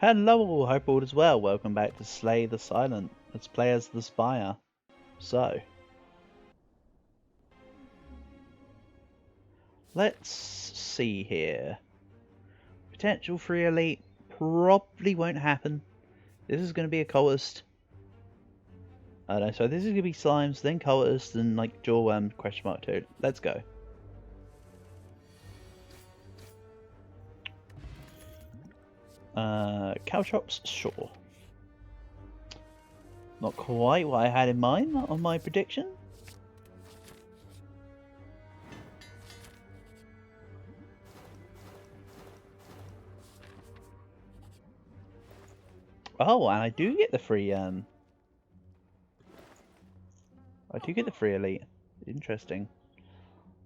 Hello, hope all is well. Welcome back to Slay the Silent. Let's play as the Spire. So, let's see here. Potential free elite probably won't happen. This is going to be a cultist. I don't know, so this is going to be slimes, then cultist, then like jawworm question mark 2. Let's go. Caltrops, sure. Not quite what I had in mind on my prediction. Oh, and I do get the free I do get the free elite. Interesting.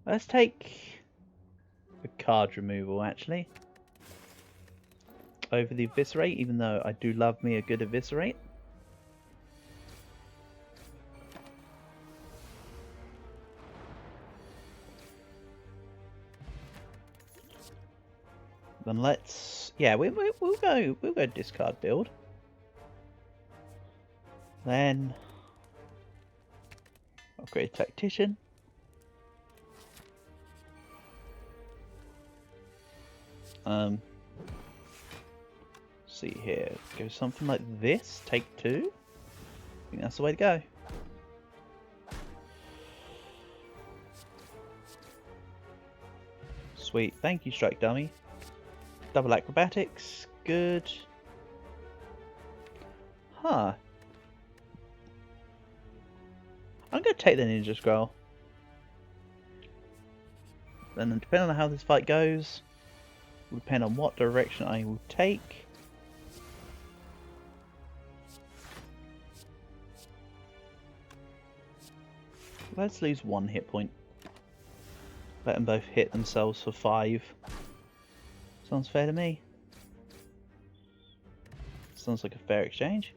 Let's take a card removal actually. Over the eviscerate, even though I do love me a good eviscerate. Then let's we'll go discard build. Then upgrade tactician. See here, go something like this. Take 2. I think that's the way to go. Sweet, thank you, Strike Dummy. Double acrobatics, good. Huh. I'm gonna take the Ninja Scroll. Then depending on how this fight goes, will depend on what direction I will take. Let's lose 1 hit point. Let them both hit themselves for 5. Sounds fair to me. Sounds like a fair exchange.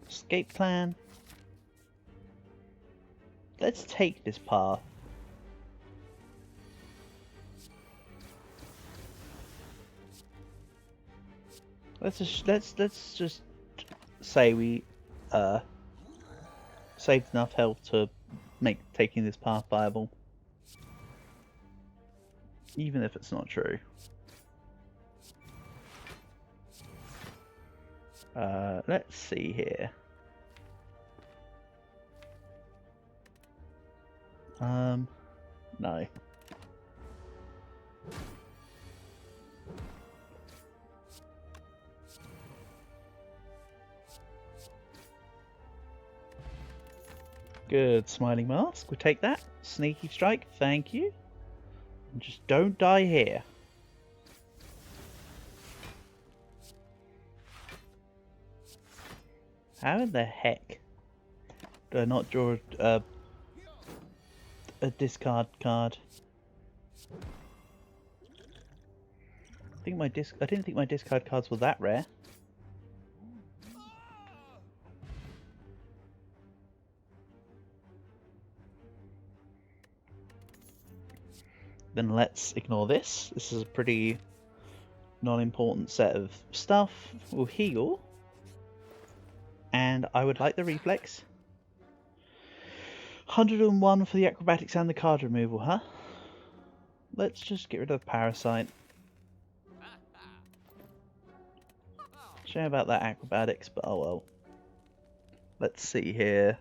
Escape plan. Let's take this path. Let's just say we saved enough health to make taking this path viable. Even if it's not true. Let's see here. No. Good, smiling mask. We'll take that. Sneaky strike, thank you. And just don't die here. How in the heck do I not draw a discard card? I didn't think my discard cards were that rare. Then let's ignore this. This is a pretty non-important set of stuff. We'll heal. And I would like the reflex. 101 for the acrobatics and the card removal, huh? Let's just get rid of the parasite. Shame about that acrobatics, but oh well. Let's see here.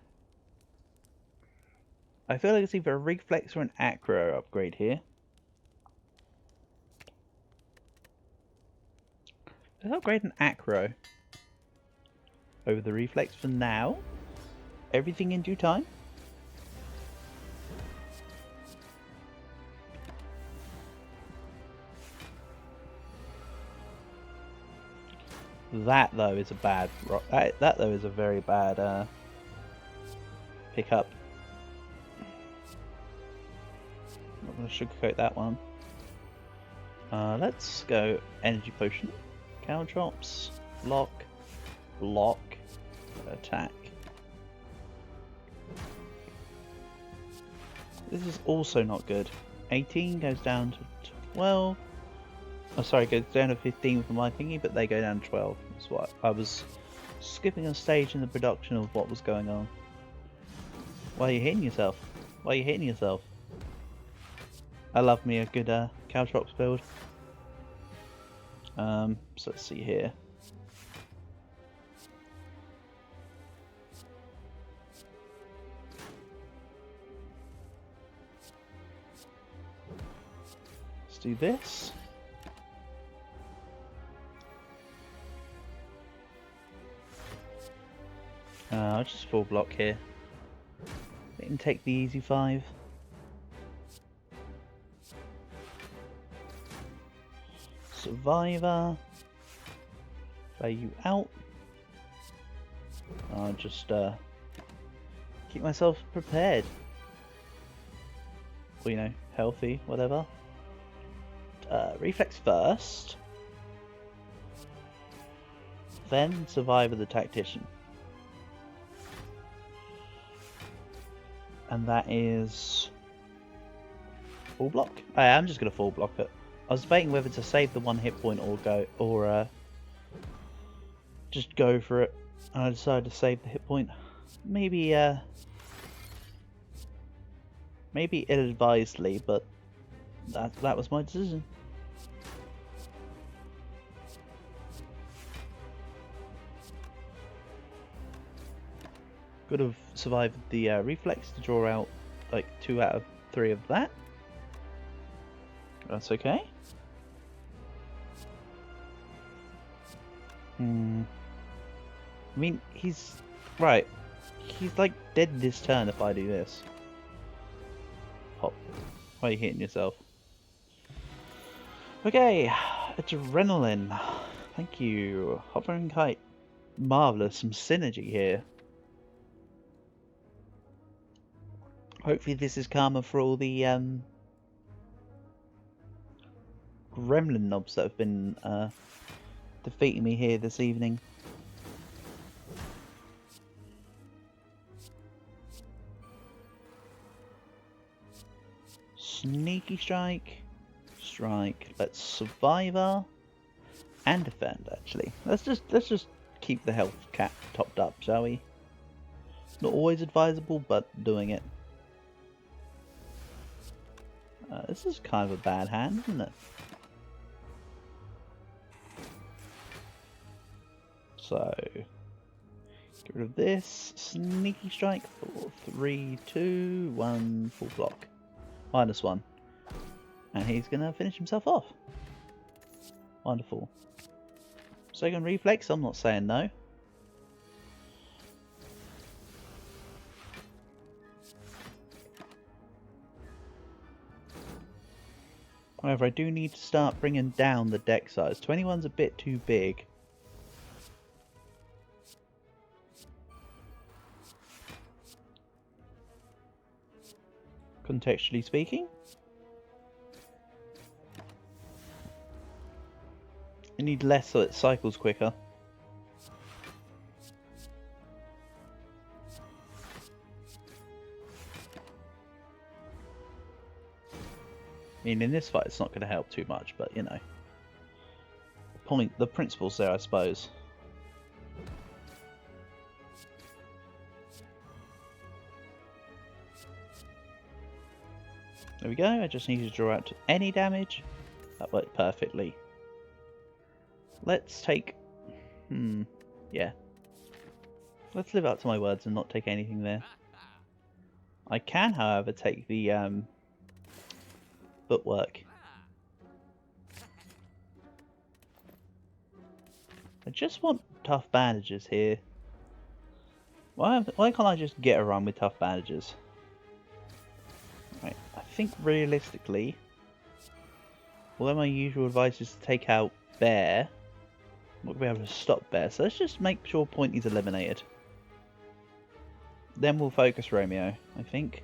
I feel like it's either a reflex or an acro upgrade here. Let's upgrade an acro over the reflex for now. Everything in due time. That though is a bad. That though is a very bad pickup. Not going to sugarcoat that one. Let's go energy potion. Caltrops, block, block, attack. This is also not good. 18 goes down to 12. Oh, sorry, it goes down to 15 for my thingy, but they go down to 12. That's what I was skipping a stage in the production of what was going on. Why are you hitting yourself? Why are you hitting yourself? I love me a good Caltrops build. So let's see here. Let's do this. I'll just full block here. Let him take the easy 5. Survivor. Play you out. I'll just keep myself prepared. Or, you know, healthy, whatever. Reflex first. Then Survivor the Tactician. And that is full block. I'm just gonna full block it. I was debating whether to save the 1 hit point or just go for it. And I decided to save the hit point. Maybe ill-advisedly, but that was my decision. Could have survived the reflex to draw out like 2 out of 3 of that. That's okay. I mean, he's right. He's like dead this turn if I do this. Hop. Why are you hitting yourself? Okay, adrenaline. Thank you. Hovering kite. Marvelous. Some synergy here. Hopefully this is karma for all the gremlin knobs that have been defeating me here this evening. Sneaky strike. Strike. Let's survivor and defend actually. Let's just keep the health cap topped up, shall we? Not always advisable, but doing it. This is kind of a bad hand, isn't it? So, get rid of this. Sneaky strike. 4, 3, 2, 1. Full block. -1. And he's going to finish himself off. Wonderful. Second reflex, I'm not saying no. However, I do need to start bringing down the deck size. 21's a bit too big. Contextually speaking. I need less so it cycles quicker. I mean, in this fight it's not going to help too much, but you know. The principle's there, I suppose. There we go, I just need to draw out any damage. That worked perfectly. Let's take... yeah. Let's live up to my words and not take anything there. I can, however, take the footwork. I just want tough bandages here. Why can't I just get around with tough bandages? Right, I think realistically, although my usual advice is to take out Bear, I'm not going to be able to stop Bear, so let's just make sure Pointy's eliminated. Then we'll focus Romeo, I think.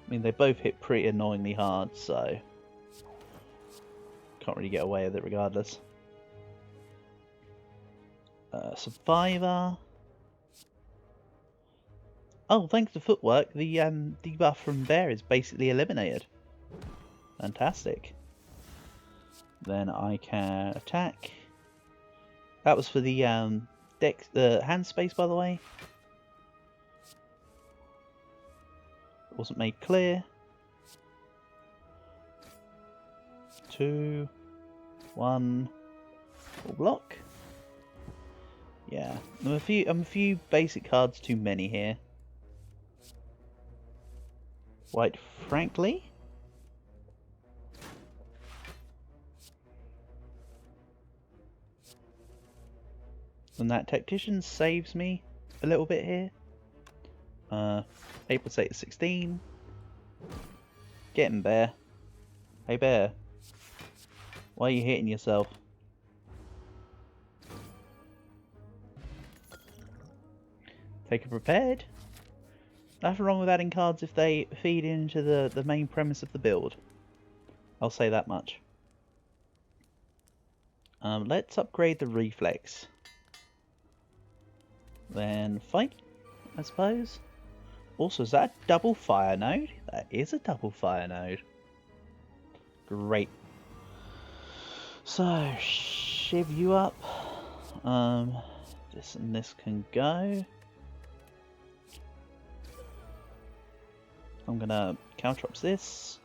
I mean, they both hit pretty annoyingly hard, so can't really get away with it regardless. Survivor. Oh, thanks to footwork, the debuff from Bear is basically eliminated. Fantastic. Then I can attack. That was for the hand space, by the way. It wasn't made clear. 2, 1, full block. Yeah, I'm a few basic cards too many here. Quite frankly. And that Tactician saves me a little bit here. April 16. Get him, Bear. Hey, Bear. Why are you hitting yourself? Take a prepared. Nothing wrong with adding cards if they feed into the main premise of the build. I'll say that much. Let's upgrade the reflex. Then fight, I suppose. Also, is that a double fire node? That is a double fire node. Great. So, shiv you up. This and this can go. I'm gonna Caltrops this.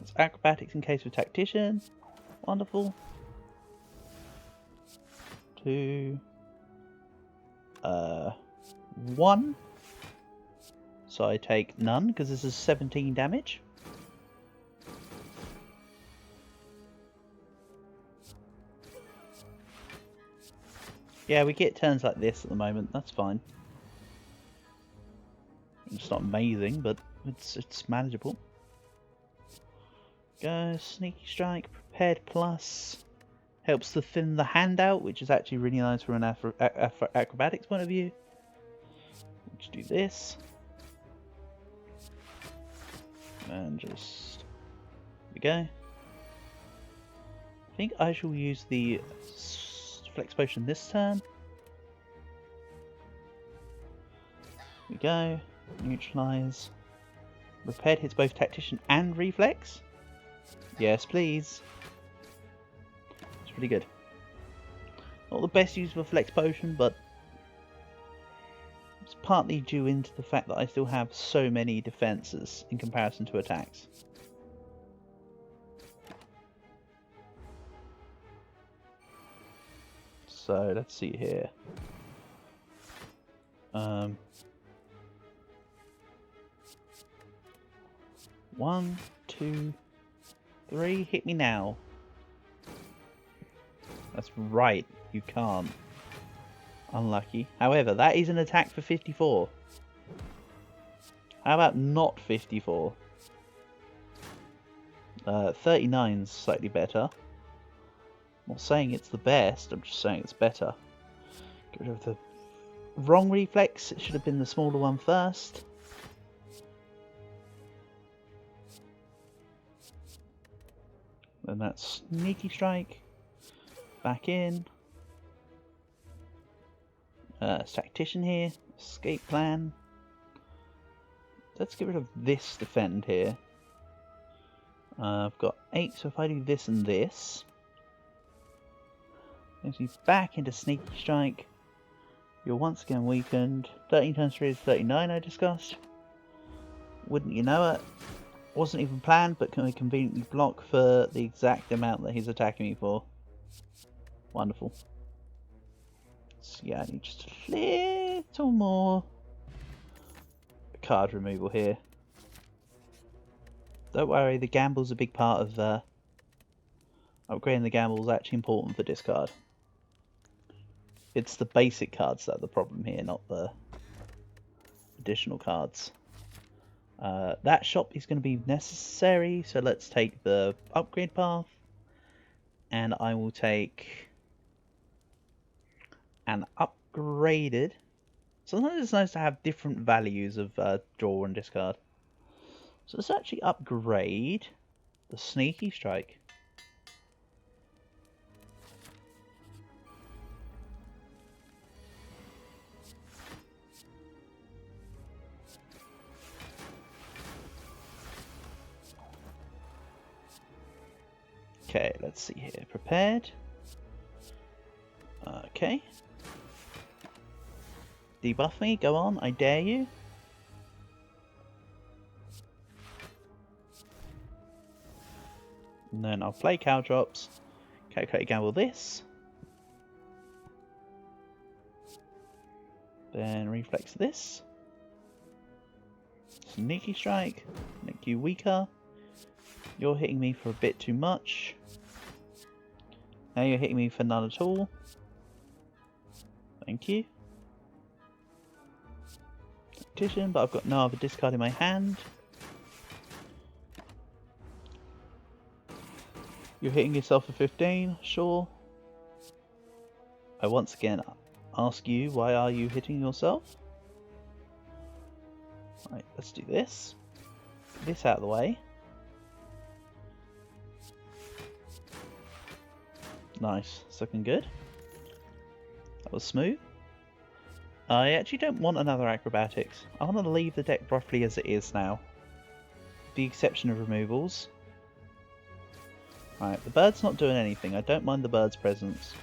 It's acrobatics in case of tactician. Wonderful. 2, 1. So I take none because this is 17 damage. Yeah, we get turns like this at the moment. That's fine. It's not amazing, but it's manageable. Go sneaky strike, prepared plus. Helps to thin the hand out, which is actually really nice from an acrobatics point of view. Let's do this. And just... There we go. I think I shall use the Flex Potion this turn. Here we go. Neutralize. Repaired hits both Tactician and Reflex. Yes, please. It's pretty good. Not the best use of a Flex Potion, but it's partly due into the fact that I still have so many defenses in comparison to attacks. So let's see here. 1, 2, 3. Hit me now. That's right. You can't. Unlucky. However, that is an attack for 54. How about not 54? 39's slightly better. I'm not saying it's the best, I'm just saying it's better. Get rid of the wrong reflex. It should have been the smaller one first. Then that's sneaky strike. Back in. Tactician here. Escape plan. Let's get rid of this defend here. I've got 8, so if I do this and this, brings me back into sneaky strike. You're once again weakened. 13 times 3 is 39, I discussed. Wouldn't you know it? Wasn't even planned, but can we conveniently block for the exact amount that he's attacking me for? Wonderful. So yeah, I need just a little more card removal here. Don't worry, the gamble's a big part of upgrading the gamble is actually important for discard. It's the basic cards that are the problem here, not the additional cards. That shop is going to be necessary, so let's take the upgrade path. And I will take an upgraded. Sometimes it's nice to have different values of draw and discard. So let's actually upgrade the sneaky strike. Okay, let's see here. Prepared. Okay. Debuff me, go on, I dare you. And then I'll play Caltrops. Calculate gamble this. Then reflex this. Sneaky strike. Make you weaker. You're hitting me for a bit too much. Now you're hitting me for none at all. Thank you. Tactician, but I've got no other discard in my hand. You're hitting yourself for 15, sure. I once again ask you, why are you hitting yourself? Right, let's do this. Get this out of the way. Nice, it's looking good. That was smooth. I actually don't want another acrobatics. I want to leave the deck roughly as it is now. With the exception of removals. Right, the bird's not doing anything. I don't mind the bird's presence.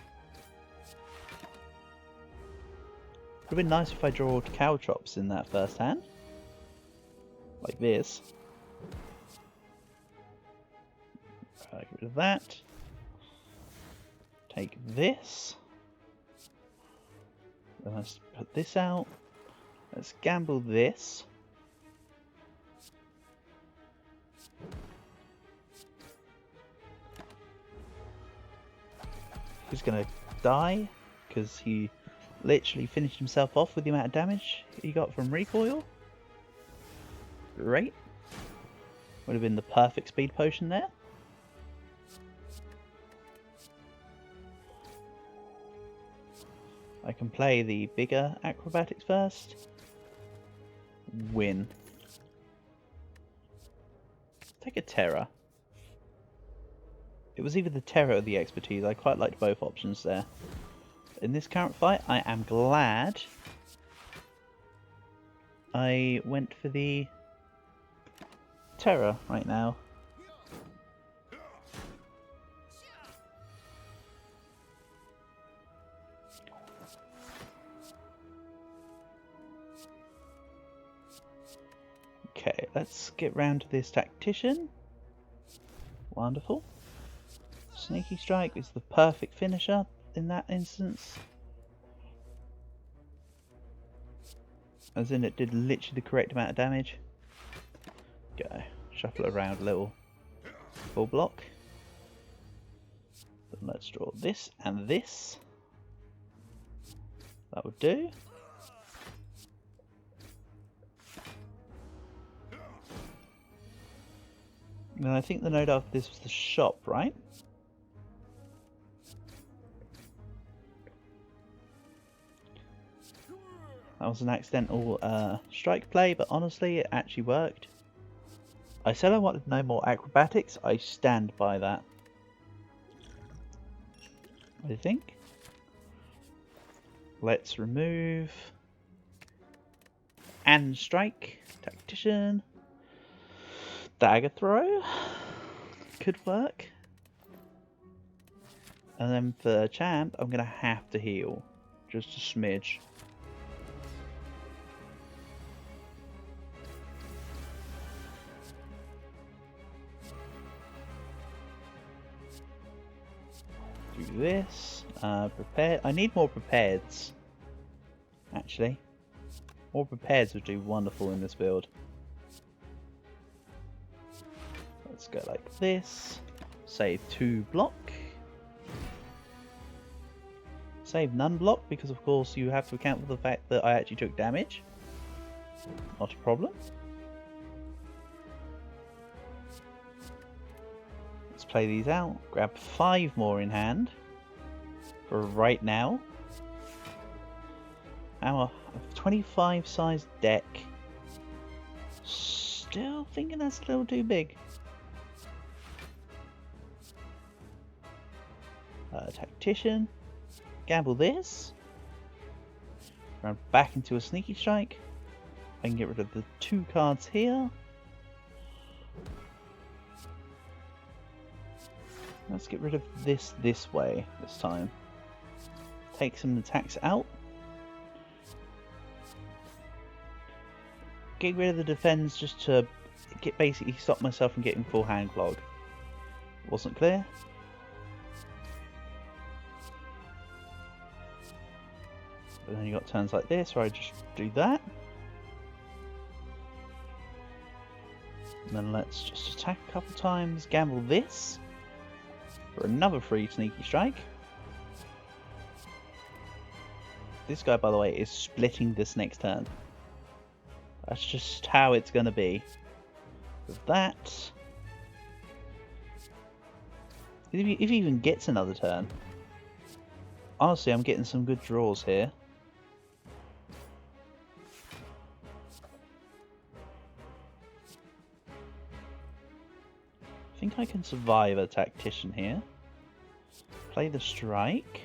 Would have been nice if I drew Caltrops in that first hand. Like this. Get rid of that. Take this. Then let's put this out. Let's gamble this. He's gonna die because he literally finished himself off with the amount of damage he got from recoil. Great. Would have been the perfect speed potion there. I can play the bigger acrobatics first. Win. Take a terror. It was either the terror or the expertise. I quite liked both options there. In this current fight, I am glad I went for the terror right now. Okay, let's get round to this tactician. Wonderful. Sneaky strike is the perfect finisher in that instance. As in, it did literally the correct amount of damage. Go. Shuffle around a little. Full block. Then let's draw this and this. That would do. And I think the note after this was the shop, right? That was an accidental strike play, but honestly it actually worked. I said I wanted no more acrobatics, I stand by that. I think. Let's remove and strike. Tactician. Dagger throw. Could work. And then for champ, I'm going to have to heal. Just a smidge. Do this. Prepare. I need more prepareds. Actually. More prepareds would do wonderful in this build. Let's go like this. Save 2 block. Save none block because of course you have to account for the fact that I actually took damage. Not a problem. Let's play these out. Grab 5 more in hand. For right now. Our 25 size deck. Still thinking that's a little too big. Tactician. Gamble this. Run back into a sneaky strike. I can get rid of the 2 cards here. Let's get rid of this way this time. Take some attacks out. Get rid of the defense just to basically stop myself from getting full hand clog. Wasn't clear. But then you got turns like this where I just do that. And then let's just attack a couple times, gamble this for another free sneaky strike. This guy, by the way, is splitting this next turn. That's just how it's going to be. With that, if he even gets another turn, honestly, I'm getting some good draws here. I think I can survive a tactician here. Play the strike.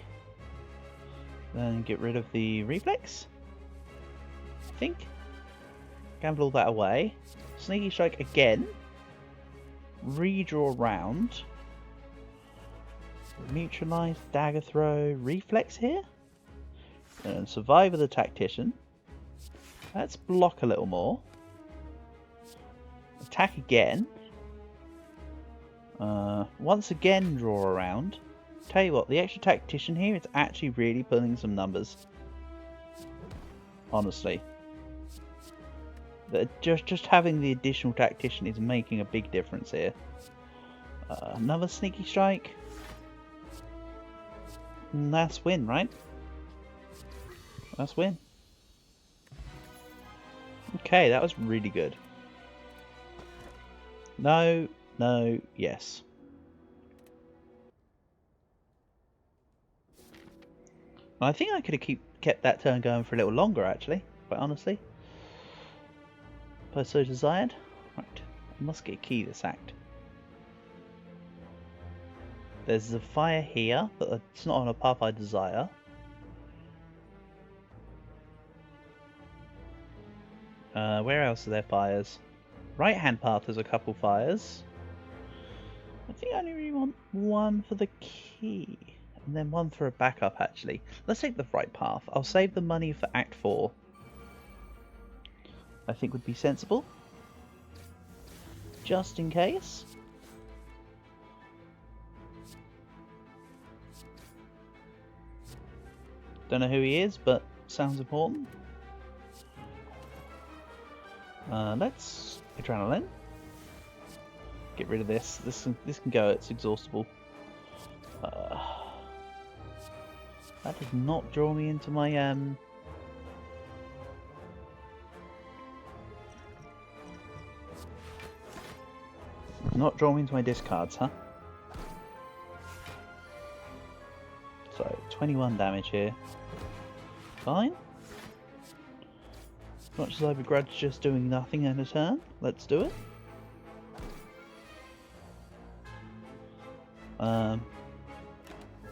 Then get rid of the reflex. I think. Gamble all that away. Sneaky strike again. Redraw round. Neutralize, dagger throw, reflex here. And survive with the tactician. Let's block a little more. Attack again. Once again draw around. Tell you what, the extra tactician here is actually really pulling some numbers. Honestly. Just having the additional tactician is making a big difference here. Another sneaky strike. And that's win, right? That's win. Okay, that was really good. No, no, yes. I think I could have kept that turn going for a little longer, actually, quite honestly. If I so desired. Right, I must get a key this act. There's a fire here, but it's not on a path I desire. Where else are there fires? Right hand path there's a couple fires. I think I only really want one for the key. And then one for a backup, actually. Let's take the right path. I'll save the money for Act 4. I think would be sensible. Just in case. Don't know who he is, but sounds important. Let's adrenaline. Get rid of this. This can go. It's exhaustible. That does not draw me into my not draw me into my discards, huh? So 21 damage here. Fine. As much as I begrudge just doing nothing in a turn, let's do it.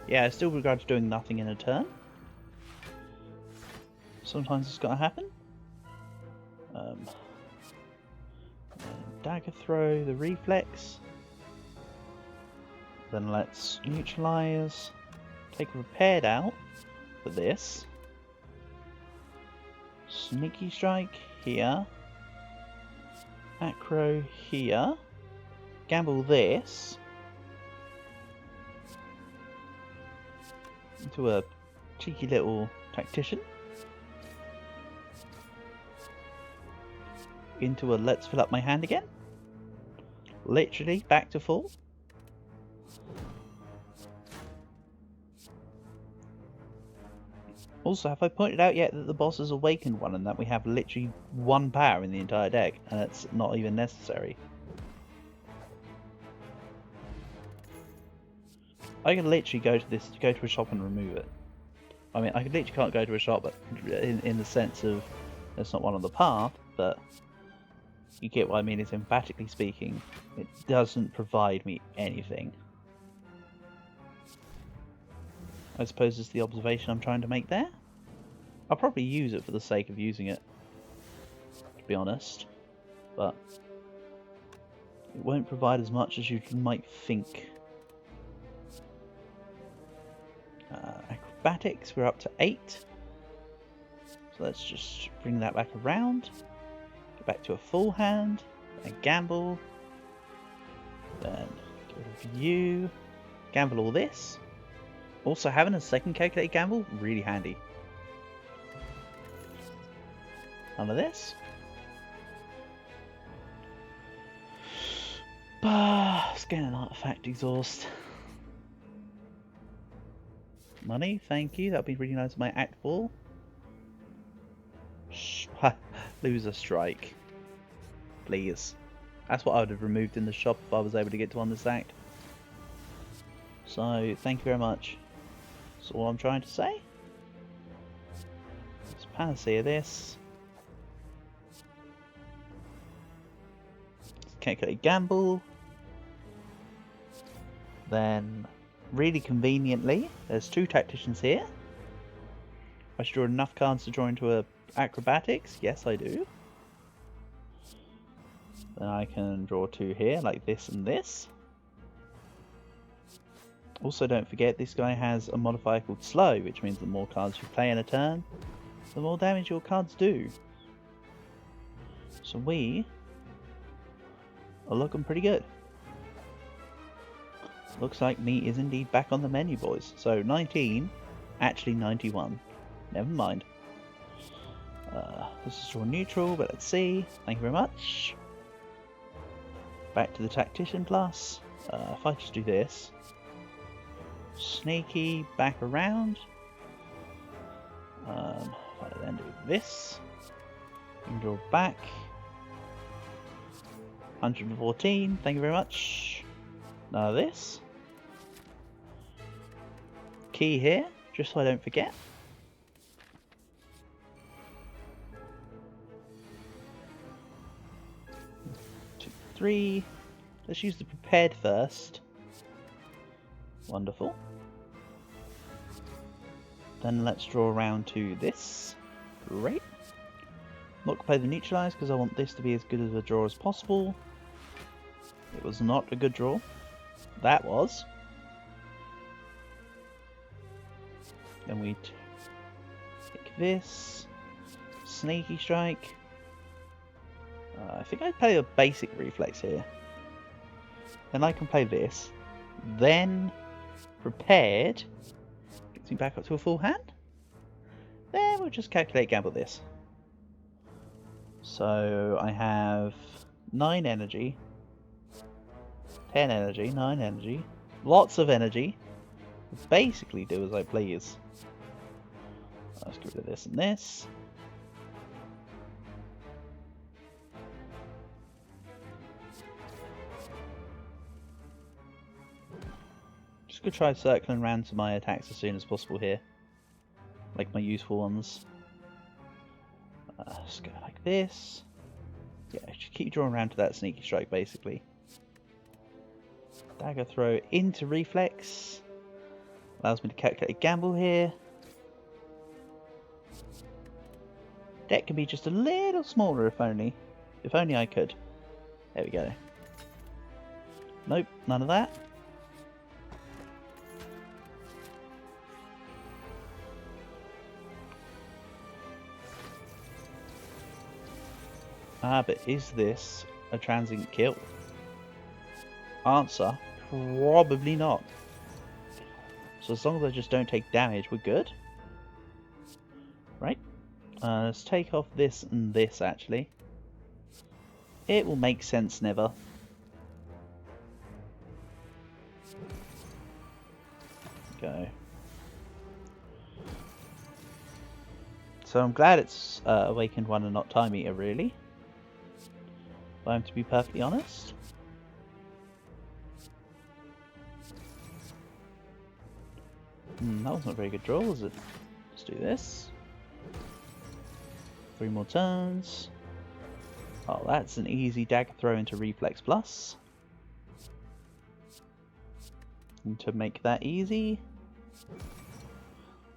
Yeah, I still begrudge doing nothing in a turn. Sometimes it's gotta happen. Dagger throw, the reflex. Then let's neutralize. Take repaired out for this. Sneaky strike here. Acro here. Gamble this. Into a cheeky little tactician. Into a let's fill up my hand again. Literally back to full. Also, have I pointed out yet that the boss has awakened one and that we have literally one power in the entire deck and it's not even necessary? I can literally go to a shop and remove it. I mean, I literally can't go to a shop, but in the sense of it's not one on the path, but you get what I mean. It's emphatically speaking, it doesn't provide me anything. I suppose is the observation I'm trying to make there. I'll probably use it for the sake of using it, to be honest, but it won't provide as much as you might think. Acrobatics, we're up to 8. So let's just bring that back around. Go back to a full hand. And gamble. Then get rid of you. Gamble all this. Also, having a second calculated gamble, really handy. None of this. Scan an artifact exhaust. Money, thank you. That'll be really nice. My Act 4. Lose a strike. Please. That's what I would have removed in the shop if I was able to get to one this act. So, thank you very much. That's all I'm trying to say. Let's panacea this. Calculate gamble. Then, really conveniently, there's 2 tacticians here. I should draw enough cards to draw into a acrobatics. Yes, I do. Then I can draw 2 here, like this and this. Also, don't forget this guy has a modifier called slow, which means the more cards you play in a turn, the more damage your cards do. So we are looking pretty good. Looks like meat is indeed back on the menu, boys. So 19, actually 91. Never mind. This is draw neutral, but let's see. Thank you very much. Back to the Tactician plus. If I just do this. Sneaky, back around. If I then do this. You can draw back. 114, thank you very much. Now this. Key here, just so I don't forget. Two, 3. Let's use the prepared first. Wonderful. Then let's draw around to this. Great. I'm not going to play the neutralize because I want this to be as good as a draw as possible. It was not a good draw. That was. Then we take this. Sneaky strike. I think I'd play a basic reflex here. Then I can play this. Then prepared. Gets me back up to a full hand. Then we'll just calculate gamble this. So I have 9 energy. 10 energy, 9 energy, lots of energy. Basically do as I please. Let's get rid of this and this. Just gonna try circling around to my attacks as soon as possible here. Like my useful ones. Let's go like this. Yeah, just keep drawing around to that sneaky strike basically. Dagger throw into reflex. Allows me to calculate a gamble here. Deck can be just a little smaller if only. If only I could. There we go. Nope, none of that. But is this a transient kill? Answer, probably not. So as long as I just don't take damage, we're good. Right. Let's take off this and this, actually. It will make sense never. Go. So I'm glad it's Awakened One and not Time Eater, really. If I'm to be perfectly honest. That wasn't a very good draw, was it? Let's do this. 3 more turns. Oh, that's an easy dagger throw into Reflex Plus. And to make that easy,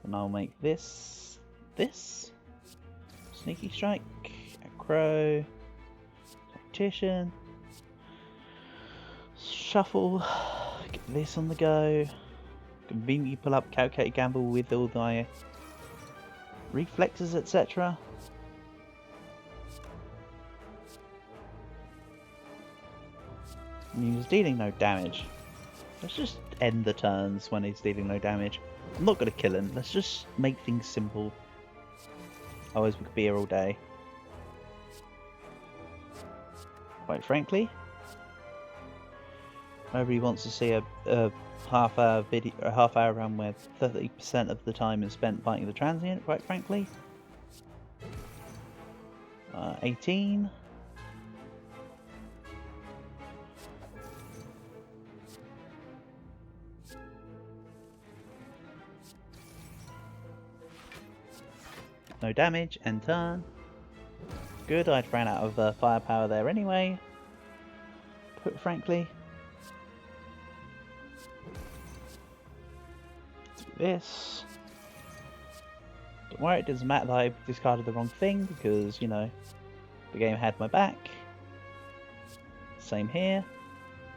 and I'll make this, Sneaky Strike, Acro, Tactician, Shuffle, get this on the go. Conveniently pull up calculated gamble with all my reflexes, etc. He's dealing no damage. Let's just end the turns when he's dealing no damage. I'm not going to kill him. Let's just make things simple. Otherwise we could be here all day. Quite frankly, nobody wants to see a half-hour video, a half-hour run where 30% of the time is spent fighting the transient. Quite frankly, 18. No damage, end turn. Good, I'd ran out of firepower there anyway. Put frankly. Do this. Don't worry, it doesn't matter that I discarded the wrong thing because, you know, the game had my back. Same here.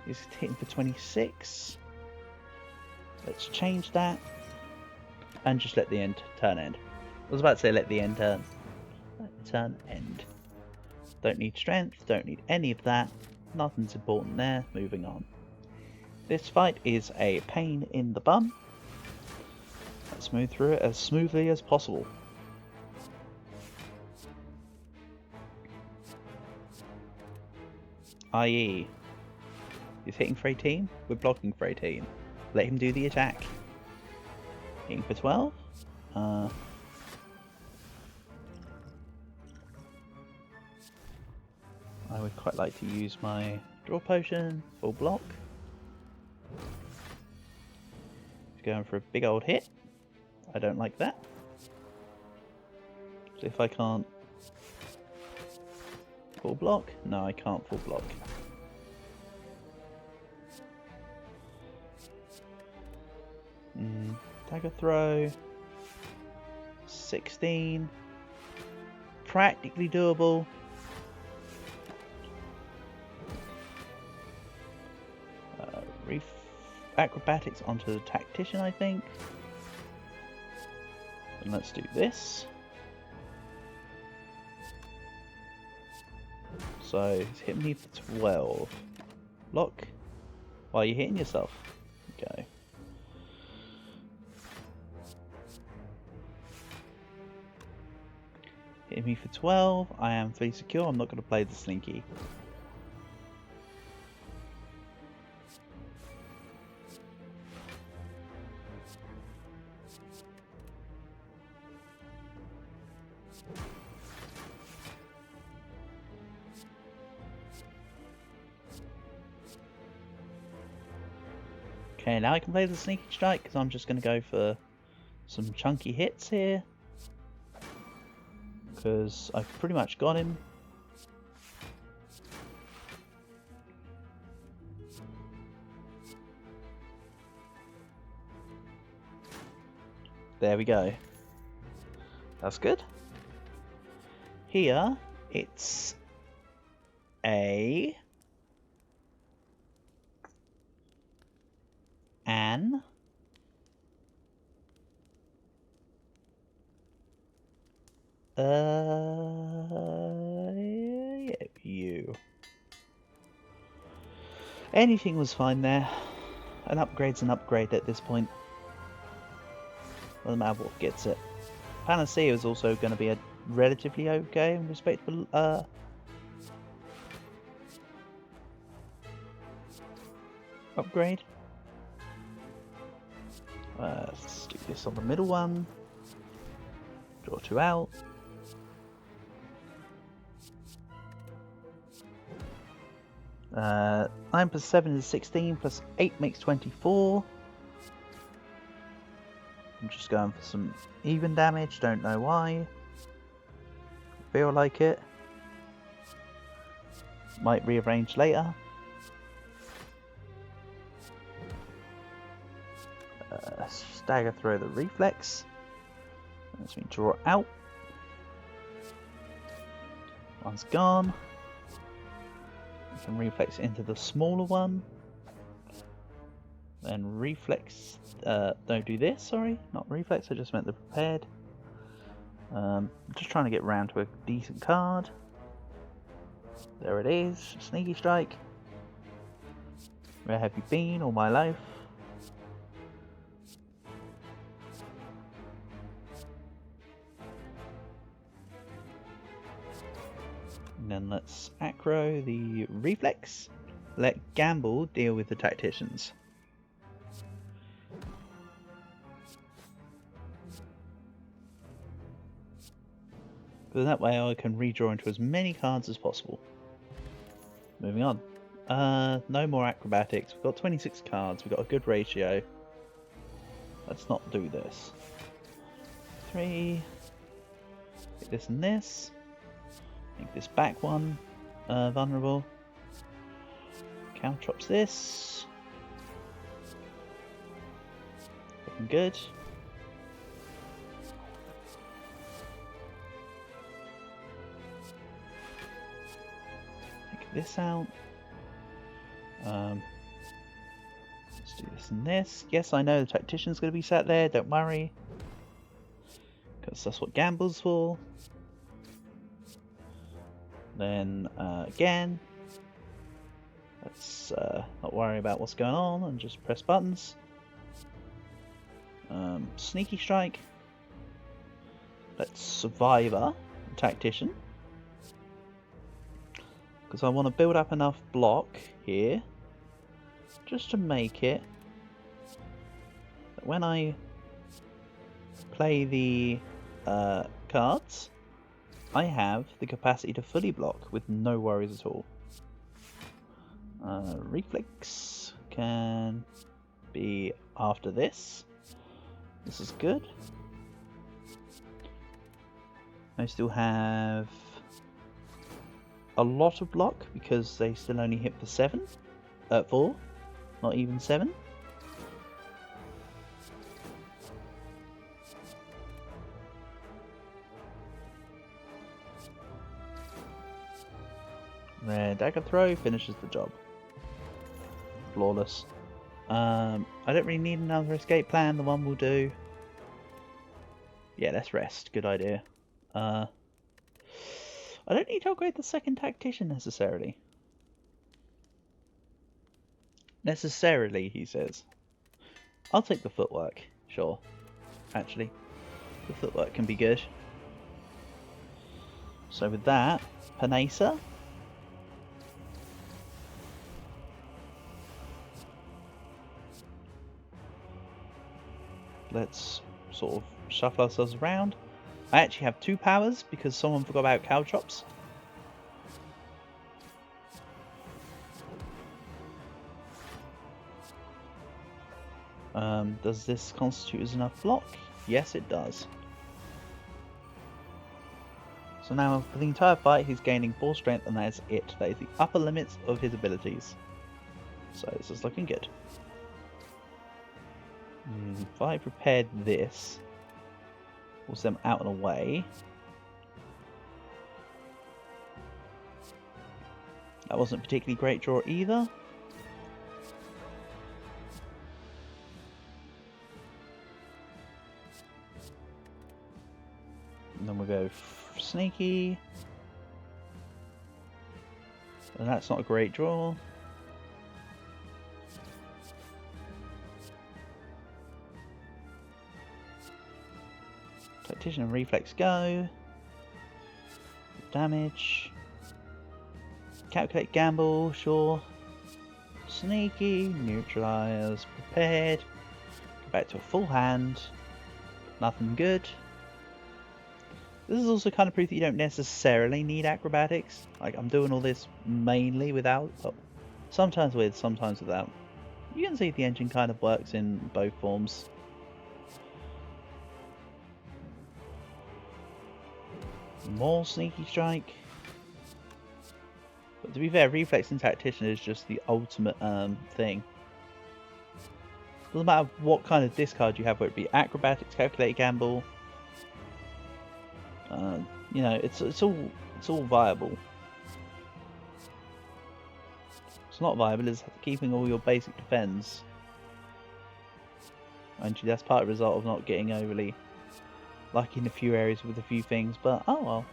He's hitting for 26. Let's change that. And just let the end turn end. I was about to say let the end turn. Let the turn end. Don't need strength, don't need any of that. Nothing's important there. Moving on. This fight is a pain in the bum. Let's move through it as smoothly as possible. I.e. he's hitting for 18, we're blocking for 18. Let him do the attack. Hitting for 12. I would quite like to use my draw potion, full block. He's going for a big old hit. I don't like that. So if I can't full block, no I can't full block. Dagger throw, 16, practically doable. Acrobatics onto the tactician, I think. And let's do this. So he's hitting me for 12. Lock. Why are you hitting yourself? Okay. Hitting me for 12. I am fully secure. I'm not going to play the slinky. Okay, now I can play the sneaky strike because I'm just going to go for some chunky hits here. Because I've pretty much got him. There we go. That's good. Here, it's a... an... yeah, you. Anything was fine there. An upgrade's an upgrade at this point. Doesn't matter what gets it. Panacea is also going to be a relatively okay and respectable upgrade. Let's do this on the middle one. Draw 2 out. Uh, 9 plus 7 is 16, plus 8 makes 24. I'm just going for some even damage, don't know why. Feel like it. Might rearrange later. Stagger throw the reflex. Let's me draw out. One's gone. We can reflex into the smaller one. Then reflex, don't do this, sorry, not reflex, I just meant the prepared. Just trying to get round to a decent card. There it is, Sneaky Strike. Where have you been all my life? And then let's acro the reflex. Let Gamble deal with the tacticians. So that way I can redraw into as many cards as possible. Moving on. No more acrobatics. We've got 26 cards. We've got a good ratio. Let's not do this. 3. Get this and this. Make this back one vulnerable. Caltrops this. Looking good. Take this out. Let's do this and this. Yes, I know the tactician's going to be sat there. Don't worry. Because that's what Gamble's for. Then again, let's not worry about what's going on and just press buttons. Sneaky Strike. Let's Survivor, Tactician. Because I want to build up enough block here just to make it that when I play the cards, I have the capacity to fully block with no worries at all. Reflex can be after this. This is good. I still have a lot of block because they still only hit for 4, not even 7. Then dagger throw finishes the job. Flawless. I don't really need another escape plan. The one will do. Yeah, let's rest. Good idea. I don't need to upgrade the second tactician necessarily. Necessarily, he says. I'll take the footwork. Sure. Actually, the footwork can be good. So with that, Panasa. Let's sort of shuffle ourselves around. I actually have 2 powers because someone forgot about Caltrops. Does this constitute as enough block? Yes, it does. So now for the entire fight he's gaining 4 strength and that is it. That is the upper limits of his abilities. So this is looking good. If I prepared this, force them out and away. That wasn't a particularly great draw either. And then we'll go sneaky. And that's not a great draw. Tactician and reflex go. Damage. Calculate gamble, sure. Sneaky, neutralize, prepared. Go back to a full hand. Nothing good. This is also kind of proof that you don't necessarily need acrobatics. Like, I'm doing all this mainly without, well, sometimes with, sometimes without. You can see the engine kind of works in both forms. More Sneaky Strike. But to be fair, Reflex and Tactician is just the ultimate thing. Doesn't matter what kind of discard you have, whether it be Acrobatics, Calculated Gamble. You know, it's all viable. It's not viable is keeping all your basic defense And that's part of the result of not getting overly lucky in a few areas with a few things, but oh well.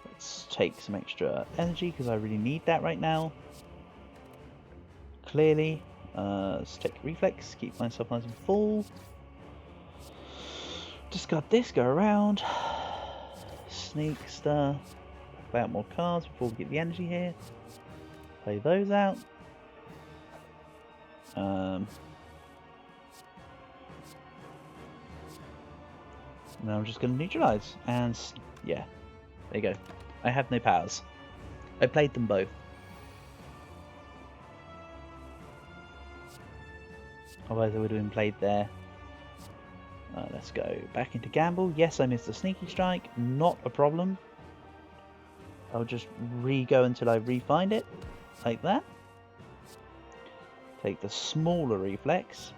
Let's take some extra energy because I really need that right now. Clearly. Let's take reflex, keep myself nice and full. Discard this, go around. Sneakster. Play out more cards before we get the energy here. Play those out. Now I'm just going to neutralize, and yeah, there you go. I have no powers. I played them both. Otherwise I would have been played there. Let's go back into gamble. Yes, I missed the sneaky strike. Not a problem. I'll just re-go until I re-find it. Like that. Take the smaller reflex.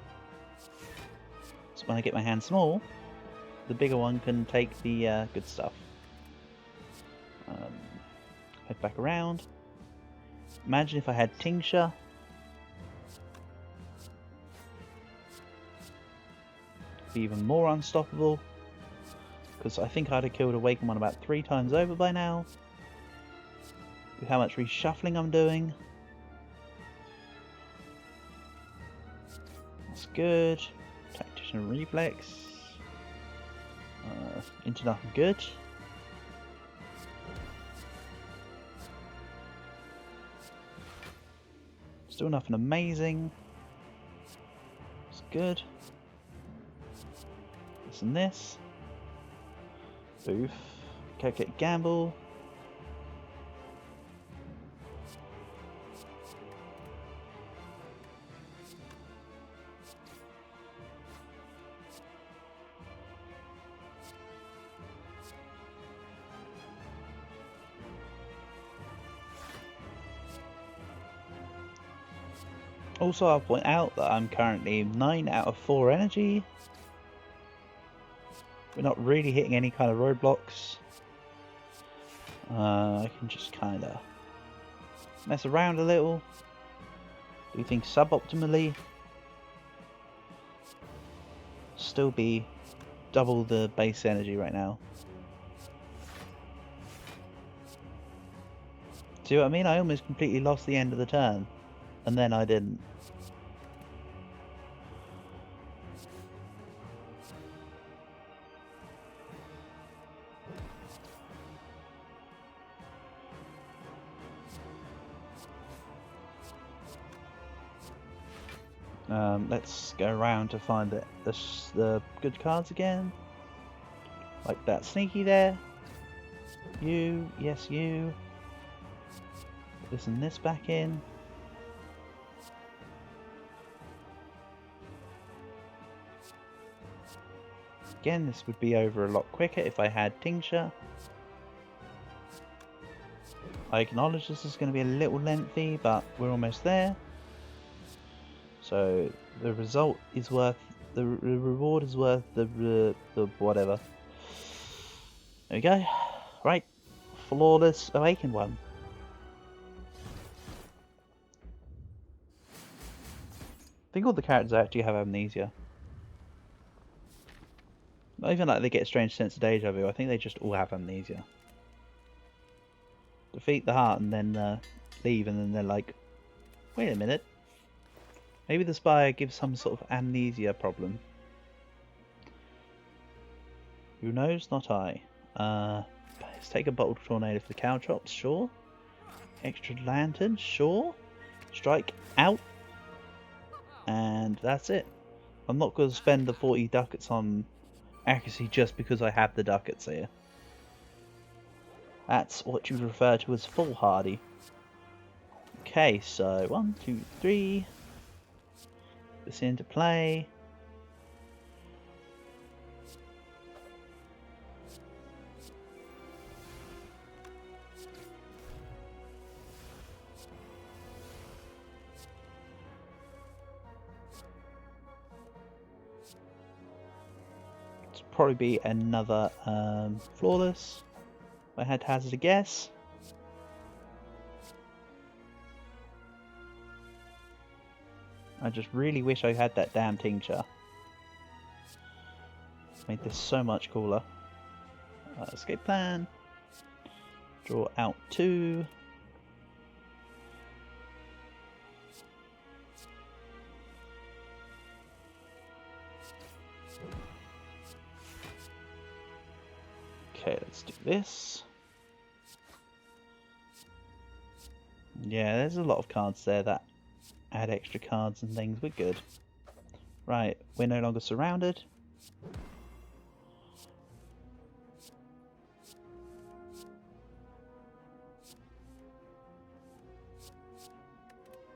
So when I get my hand small, the bigger one can take the good stuff. Head back around. Imagine if I had Tincture. Be even more unstoppable. Because I think I'd have killed Awakened one about 3 times over by now. With how much reshuffling I'm doing. That's good. Tactician reflex. Into nothing good. Still nothing amazing. It's good. This and this. Boof. Can't get gamble. Also, I'll point out that I'm currently 9 out of 4 energy. We're not really hitting any kind of roadblocks. I can just kind of mess around a little. Do things suboptimally. Still be double the base energy right now. See what I mean? I almost completely lost the end of the turn. And then I didn't. Let's go around to find the good cards again. Like that sneaky there. You, yes you. Put this and this back in. Again, this would be over a lot quicker if I had Tincture. I acknowledge this is going to be a little lengthy, but we're almost there. So the result is worth the reward is worth the whatever. There we go. Right, flawless Awakened one. I think all the characters actually have amnesia. Not even like they get a strange sense of deja vu. I think they just all have amnesia. Defeat the heart and then leave, and then they're like, wait a minute. Maybe the Spire gives some sort of amnesia problem. Who knows? Not I. Let's take a bottled tornado for the Caltrops, sure. Extra lantern, sure. Strike out. And that's it. I'm not going to spend the 40 ducats on accuracy just because I have the ducats here. That's what you refer to as foolhardy. Okay, so 1, 2, 3. This into play. It's probably be another flawless. If I had to hazard a guess. I just really wish I had that damn tincture. Made this so much cooler. Escape plan. Draw out 2. Okay, let's do this. Yeah, there's a lot of cards there that add extra cards and things. We're good. Right, we're no longer surrounded.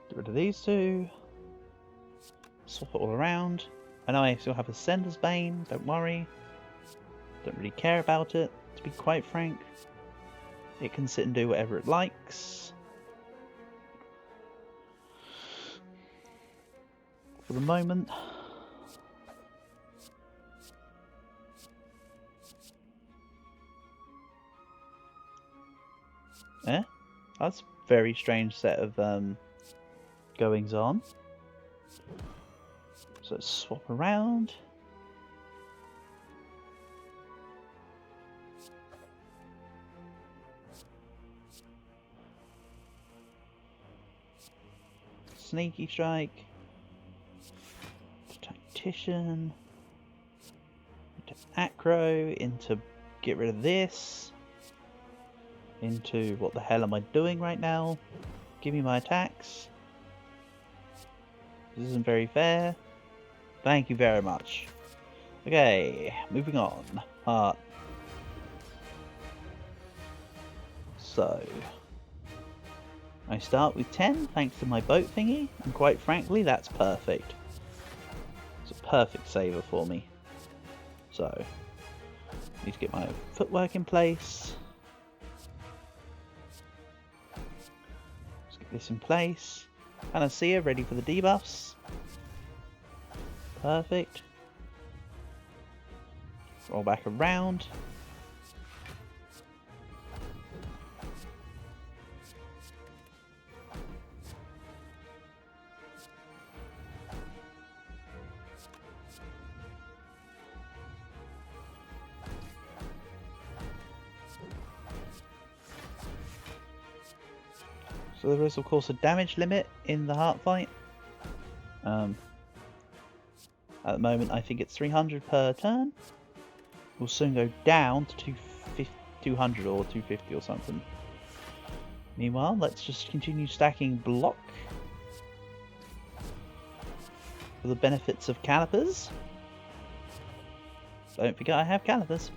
Get rid of these 2. Swap it all around. I know I still have a Sender's Bane, don't worry. Don't really care about it, to be quite frank. It can sit and do whatever it likes. For the moment. That's a very strange set of goings on. So let's swap around. Sneaky strike. Tactician. Into acro. Into get rid of this. Into what the hell am I doing right now? Give me my attacks. This isn't very fair. Thank you very much. Okay, moving on. Heart. So, I start with 10 thanks to my boat thingy, and quite frankly, that's perfect. It's a perfect saver for me. So, need to get my footwork in place. Let's get this in place. Panacea ready for the debuffs. Perfect. Roll back around. So there is of course a damage limit in the heart fight. At the moment I think it's 300 per turn. We'll soon go down to 200 or 250 or something. Meanwhile, let's just continue stacking block for the benefits of calipers. Don't forget I have calipers.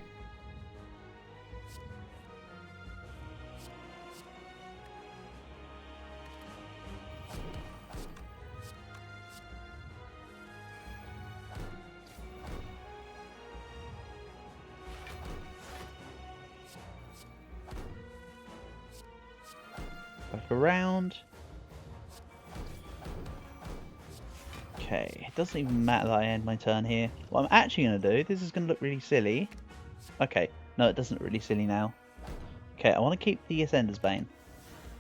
Back around. Okay, it doesn't even matter that I end my turn here. What I'm actually going to do, this is going to look really silly. Okay, no it doesn't look really silly now. Okay, I want to keep the Ascender's Bane.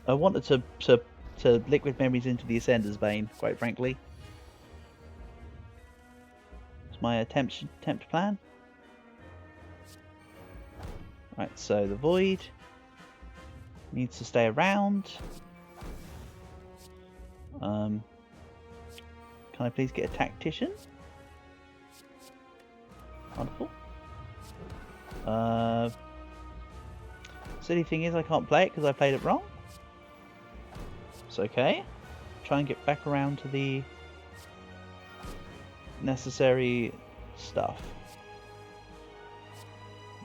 I wanted to liquid memories into the Ascender's Bane, quite frankly. It's my attempt plan. Right, so the Void needs to stay around. Can I please get a Tactician? Wonderful. Silly thing is I can't play it because I played it wrong. It's okay. Try and get back around to the necessary stuff.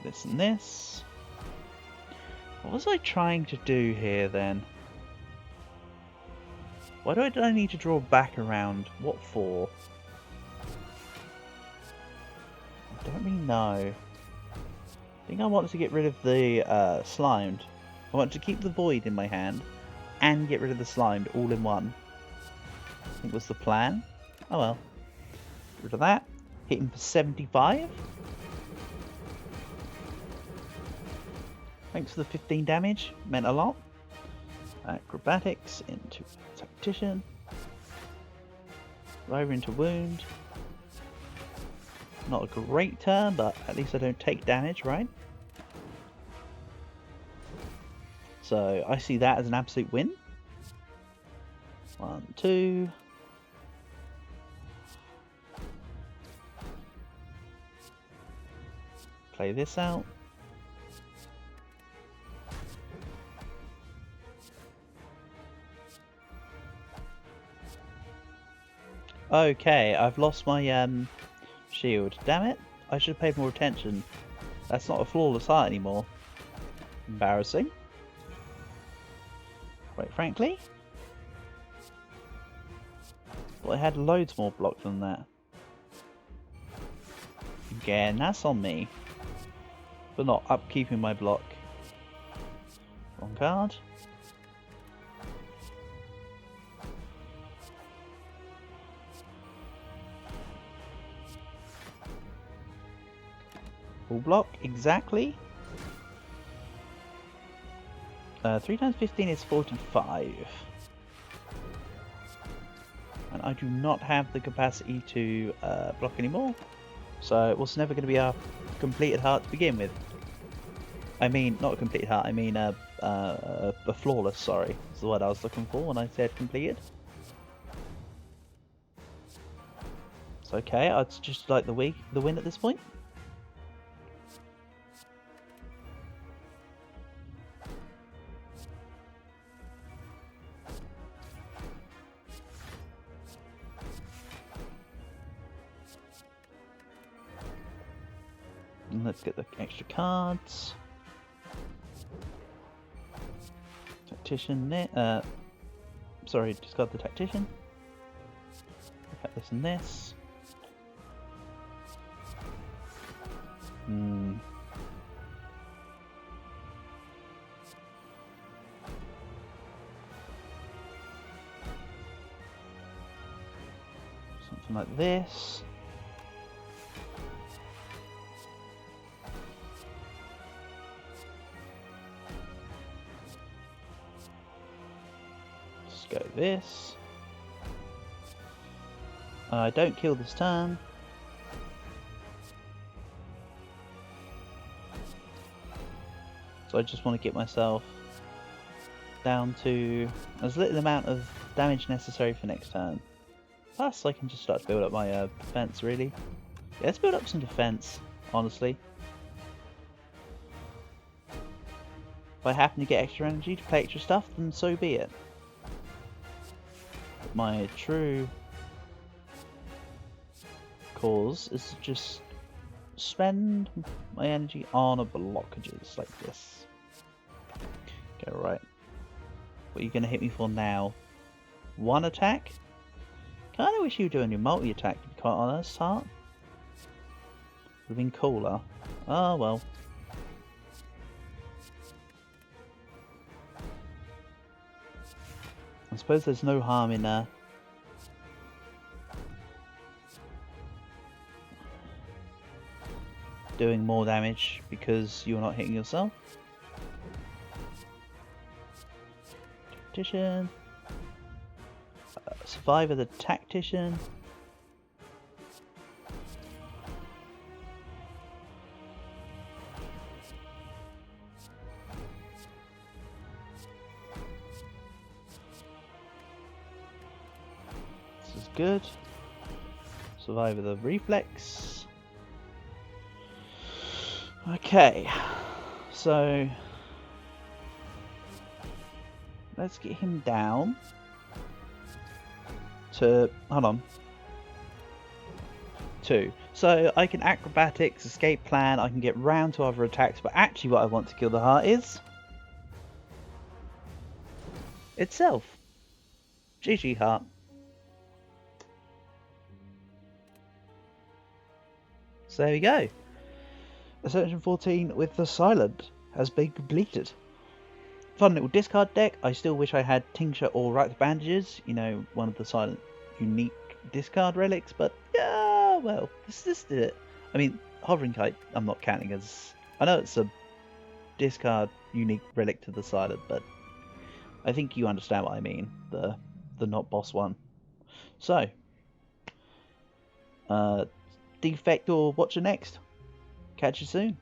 This and this. What was I trying to do here then? Why do I need to draw back around? What for? I don't really know. I think I wanted to get rid of the slimed. I wanted to keep the void in my hand and get rid of the slimed all in one. I think was the plan. Oh well. Get rid of that. Hit him for 75. Thanks for the 15 damage. Meant a lot. Acrobatics into Tactician. Over into wound. Not a great turn, but at least I don't take damage, right? So I see that as an absolute win. 1, 2. Play this out. Okay, I've lost my shield. Damn it! I should have paid more attention. That's not a flawless heart anymore. Embarrassing. Quite frankly. Well, I had loads more block than that. Again, that's on me. For not upkeeping my block. Wrong card. Full block, exactly. 3 times 15 is 45. And I do not have the capacity to block anymore. So it was never going to be a completed heart to begin with. I mean, not a completed heart, I mean a flawless, sorry. That's the word I was looking for when I said completed. It's okay, I'd just like the win at this point. And let's get the extra cards. Tactician there. Sorry, discard the tactician. Look at this and this. Something like this. Let's go this. I don't kill this turn. So I just want to get myself down to as little amount of damage necessary for next turn. Plus I can just start to build up my defense really. Yeah, let's build up some defense, honestly. If I happen to get extra energy to play extra stuff, then so be it. But my true cause is to just spend my energy on blockages like this. Okay, right. What are you going to hit me for now? One attack? Kinda wish you were doing your multi-attack, to be quite honest, Heart. Would have been cooler. Oh well. I suppose there's no harm in doing more damage because you're not hitting yourself. Tactician. Survivor the Tactician. This is good. Survivor the Reflex. Okay, so let's get him down to, hold on, 2. So I can acrobatics, escape plan, I can get round to other attacks, but actually what I want to kill the heart is itself. GG heart. So there we go. Ascension 14 with the Silent has been completed. Fun little discard deck. I still wish I had Tincture or Right Bandages, you know, one of the Silent unique discard relics, but yeah, well, this did it. I mean, Hovering Kite I'm not counting as, I know it's a discard unique relic to the Silent, but I think you understand what I mean, the not boss one. So, Defect or Watcher next. Catch you soon.